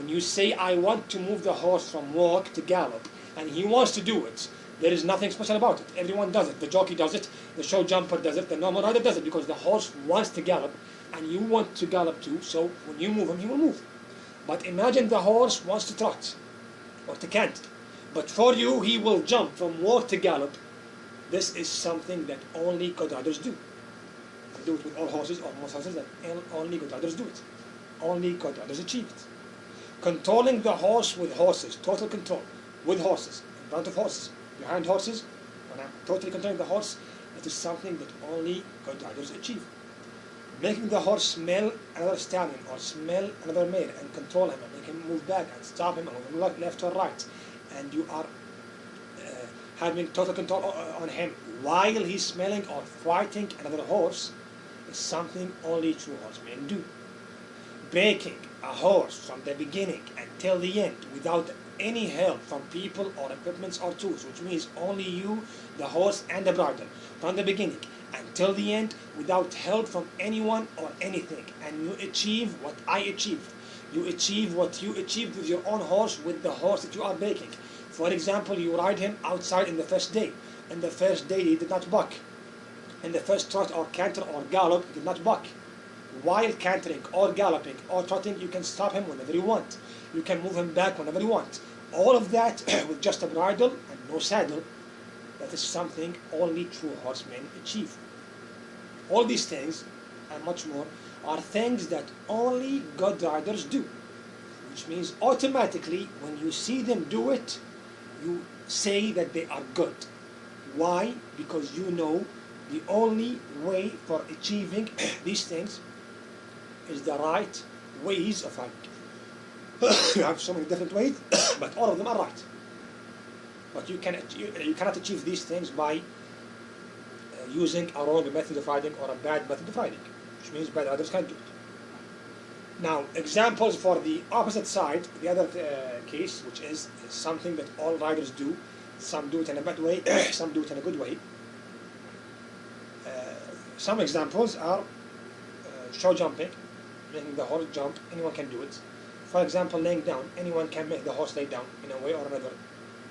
When you say, I want to move the horse from walk to gallop, and he wants to do it, there is nothing special about it. Everyone does it. The jockey does it, the show jumper does it, the normal rider does it, because the horse wants to gallop, and you want to gallop too, so when you move him, he will move. But imagine the horse wants to trot, or to canter. But for you, he will jump from walk to gallop. This is something that only good riders do. They do it with all horses, or most horses, that only good riders do it. Only good riders achieve it. Controlling the horse with horses, total control, with horses, in front of horses, behind horses, when I'm totally controlling the horse, it is something that only good riders achieve. Making the horse smell another stallion or smell another mare and control him and make him move back and stop him and move left or right, and you are having total control on him while he's smelling or fighting another horse is something only true horsemen do. Breaking a horse from the beginning until the end without any help from people or equipments or tools, which means only you, the horse and the bridle, from the beginning until the end without help from anyone or anything, and you achieve what I achieved. You achieve what you achieved with your own horse, with the horse that you are breaking. For example, you ride him outside in the first day. In the first day he did not buck. In the first trot or canter or gallop he did not buck. While cantering or galloping or trotting, you can stop him whenever you want. You can move him back whenever you want. All of that with just a bridle and no saddle. That is something only true horsemen achieve. All these things and much more are things that only good riders do, which means automatically when you see them do it, you say that they are good. Why? Because you know the only way for achieving these things is the right ways of riding. You have so many different ways, but all of them are right. But you cannot achieve these things by using a wrong method of riding or a bad method of riding, which means bad riders can't do it. Now, examples for the opposite side, the other case, which is something that all riders do. Some do it in a bad way, some do it in a good way. Some examples are show jumping, making the horse jump. Anyone can do it. For example, laying down. Anyone can make the horse lay down in a way or another.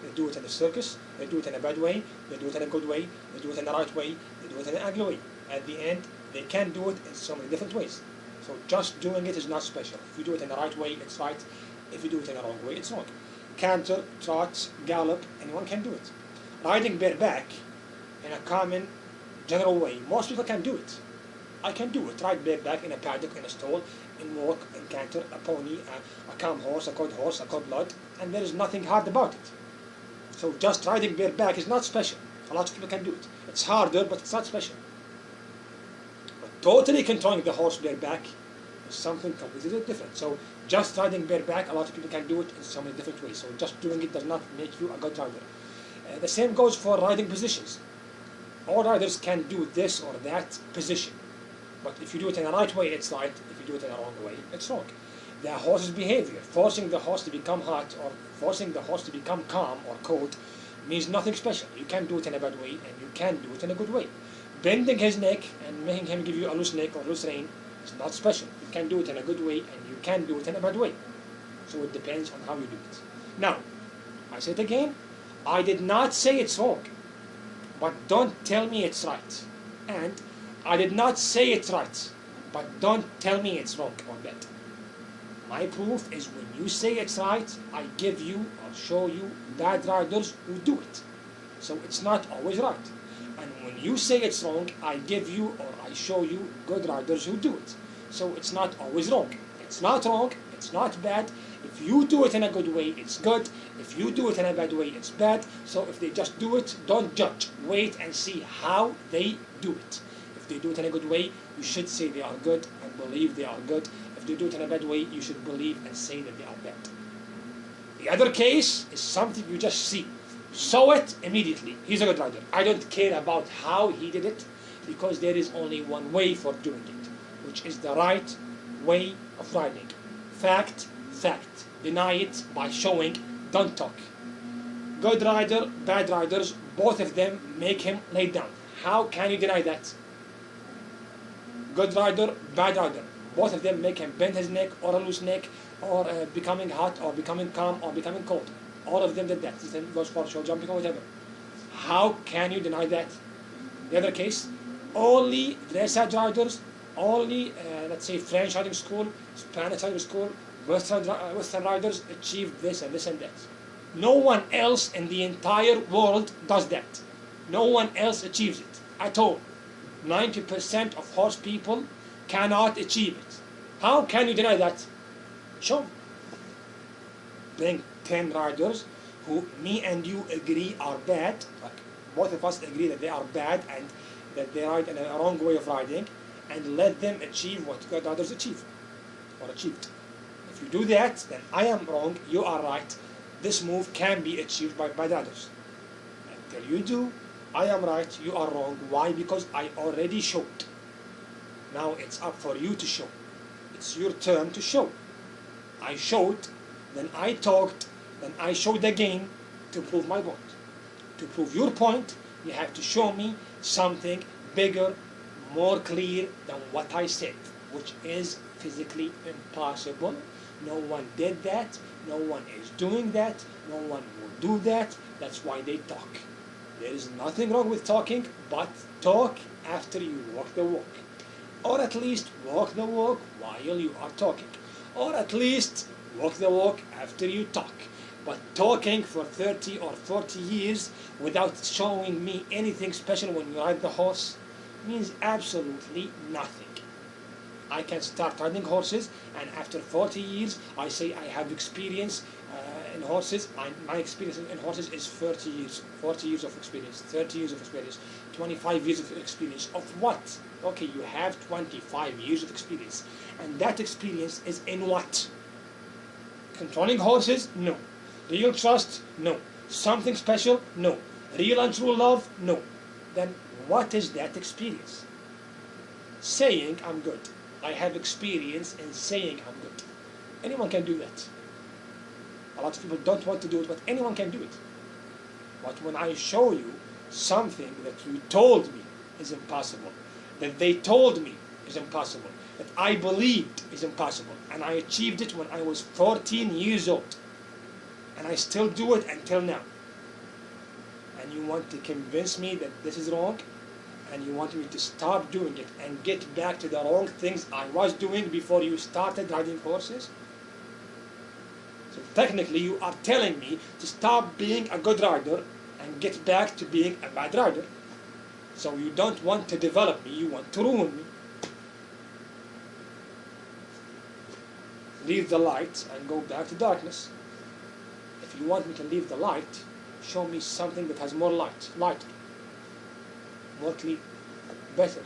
They do it in the circus, they do it in a bad way, they do it in a good way, they do it in the right way, they do it in an ugly way. At the end, they can do it in so many different ways. So just doing it is not special. If you do it in the right way, it's right. If you do it in the wrong way, it's wrong. Canter, trot, gallop, anyone can do it. Riding bareback in a common, general way, most people can do it. I can do it. Ride bareback in a paddock, in a stall, in walk, in canter, a pony, a calm horse, a cold blood, and there is nothing hard about it. So just riding bareback is not special. A lot of people can do it. It's harder, but it's not special. But totally controlling the horse bareback is something completely different. So just riding bareback, a lot of people can do it in so many different ways. So just doing it does not make you a good rider. The same goes for riding positions. All riders can do this or that position. But if you do it in the right way, it's right. If you do it in the wrong way, it's wrong. The horse's behavior, forcing the horse to become hot or forcing the horse to become calm or cold, means nothing special. You can do it in a bad way and you can do it in a good way. Bending his neck and making him give you a loose neck or loose rein is not special. You can do it in a good way and you can do it in a bad way. So it depends on how you do it. Now, I say it again, I did not say it's wrong, but don't tell me it's right. And I did not say it's right, but don't tell me it's wrong or bad. My proof is when you say it's right, I give you or show you bad riders who do it. So it's not always right. And when you say it's wrong, I give you or I show you good riders who do it. So it's not always wrong. It's not wrong, it's not bad. If you do it in a good way, it's good. If you do it in a bad way, it's bad. So if they just do it, don't judge. Wait and see how they do it. If they do it in a good way, you should say they are good and believe they are good. If they do it in a bad way, you should believe and say that they are bad. The other case is something you just see. Saw it immediately. He's a good rider. I don't care about how he did it, because there is only one way for doing it, which is the right way of riding. Fact, fact. Deny it by showing, don't talk. Good rider, bad riders, both of them make him lay down. How can you deny that? Good rider, bad rider. Both of them make him bend his neck or a loose neck or becoming hot or becoming calm or becoming cold. All of them did that. The same goes for show jumping or whatever. How can you deny that? The other case, only dressage riders, only let's say French riding school, Spanish riding school, Western riders achieve this and this and that. No one else in the entire world does that. No one else achieves it at all. 90% of horse people cannot achieve it. How can you deny that? Show me. Bring 10 riders who me and you agree are bad, like both of us agree that they are bad and that they ride in a wrong way of riding, and let them achieve what good riders achieve or achieved. If you do that, then I am wrong, you are right. This move can be achieved by bad riders. Until you do, I am right, you are wrong. Why? Because I already showed. Now it's up for you to show. It's your turn to show. I showed, then I talked, then I showed again to prove my point. To prove your point, you have to show me something bigger, more clear than what I said, which is physically impossible. No one did that, no one is doing that, no one will do that. That's why they talk. There is nothing wrong with talking, but talk after you walk the walk. Or at least walk the walk while you are talking. Or at least walk the walk after you talk. But talking for 30 or 40 years without showing me anything special when you ride the horse means absolutely nothing. I can start riding horses, and after 40 years I say I have experience in horses. My experience in horses is 30 years, 40 years of experience, 30 years of experience, 25 years of experience. Of what? Okay, you have 25 years of experience, and that experience is in what? Controlling horses? No. Real trust? No. Something special? No. Real and true love? No. Then what is that experience? Saying I'm good. I have experience in saying I'm good. Anyone can do that. A lot of people don't want to do it, but anyone can do it. But when I show you something that you told me is impossible, that they told me is impossible, that I believed is impossible, and I achieved it when I was 14 years old, and I still do it until now, and you want to convince me that this is wrong, and you want me to stop doing it and get back to the wrong things I was doing before you started riding horses? So technically you are telling me to stop being a good rider and get back to being a bad rider. So you don't want to develop me, you want to ruin me. Leave the light and go back to darkness. If you want me to leave the light, show me something that has more light, lighter, more clear, better.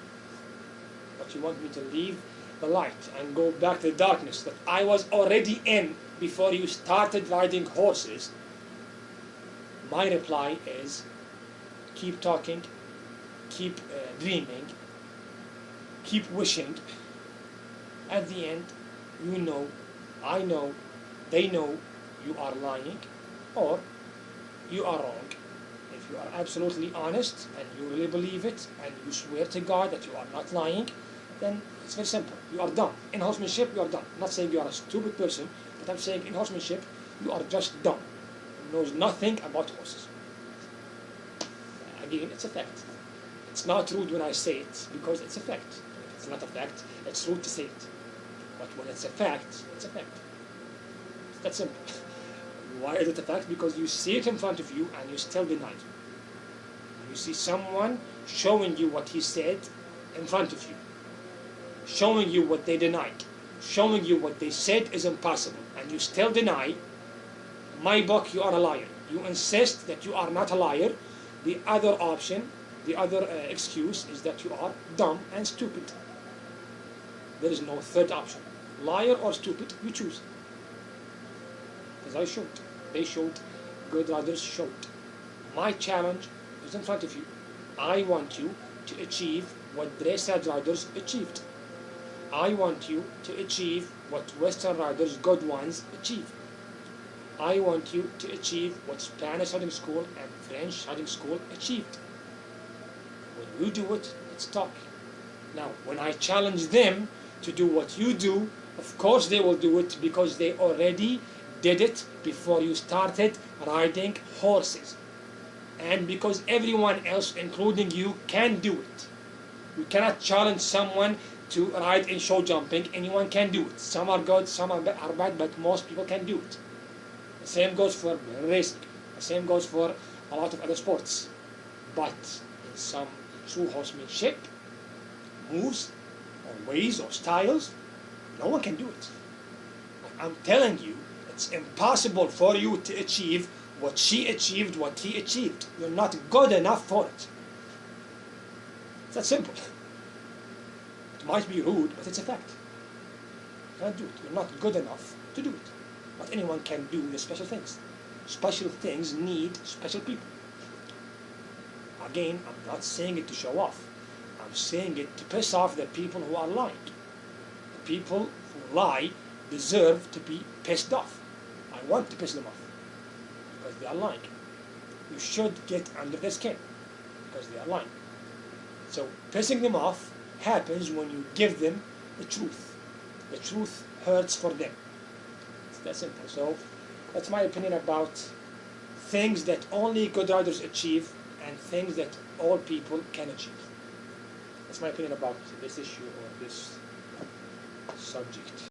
But you want me to leave the light and go back to the darkness that I was already in before you started riding horses. My reply is keep talking, keep dreaming, keep wishing. At the end, you know, I know, they know you are lying or you are wrong. If you are absolutely honest and you really believe it and you swear to God that you are not lying, then it's very simple. You are dumb. In horsemanship, you are dumb. I'm not saying you are a stupid person, but I'm saying in horsemanship, you are just dumb. You knows nothing about horses. Again, it's a fact. It's not rude when I say it because it's a fact. If it's not a fact, it's rude to say it. But when it's a fact, it's a fact. It's that simple. Why is it a fact? Because you see it in front of you and you still deny it. You see someone showing you what he said in front of you, showing you what they denied, showing you what they said is impossible, and you still deny. In my book, you are a liar. You insist that you are not a liar. The other option, the other excuse is that you are dumb and stupid. There is no third option. Liar or stupid, you choose. As I showed, they showed, good riders showed. My challenge is in front of you. I want you to achieve what dressage riders achieved. I want you to achieve what Western riders, good ones, achieve. I want you to achieve what Spanish riding school and French riding school achieved. When you do it, it's talk. Now, when I challenge them to do what you do, of course they will do it because they already did it before you started riding horses. And because everyone else, including you, can do it. You cannot challenge someone to ride in show jumping. Anyone can do it. Some are good, some are bad, but most people can do it. The same goes for racing. The same goes for a lot of other sports. But in some true horsemanship, moves or ways or styles, no one can do it. I'm telling you, it's impossible for you to achieve what she achieved, what he achieved. You're not good enough for it. It's that simple. It might be rude, but it's a fact. You can't do it. You're not good enough to do it. But anyone can do the special things. Special things need special people. Again, I'm not saying it to show off. I'm saying it to piss off the people who are lying. The people who lie deserve to be pissed off. I want to piss them off because they are lying. You should get under their skin because they are lying. So pissing them off happens when you give them the truth. The truth hurts for them. It's that simple. So that's my opinion about things that only good riders achieve and things that all people can achieve. That's my opinion about this issue or this subject.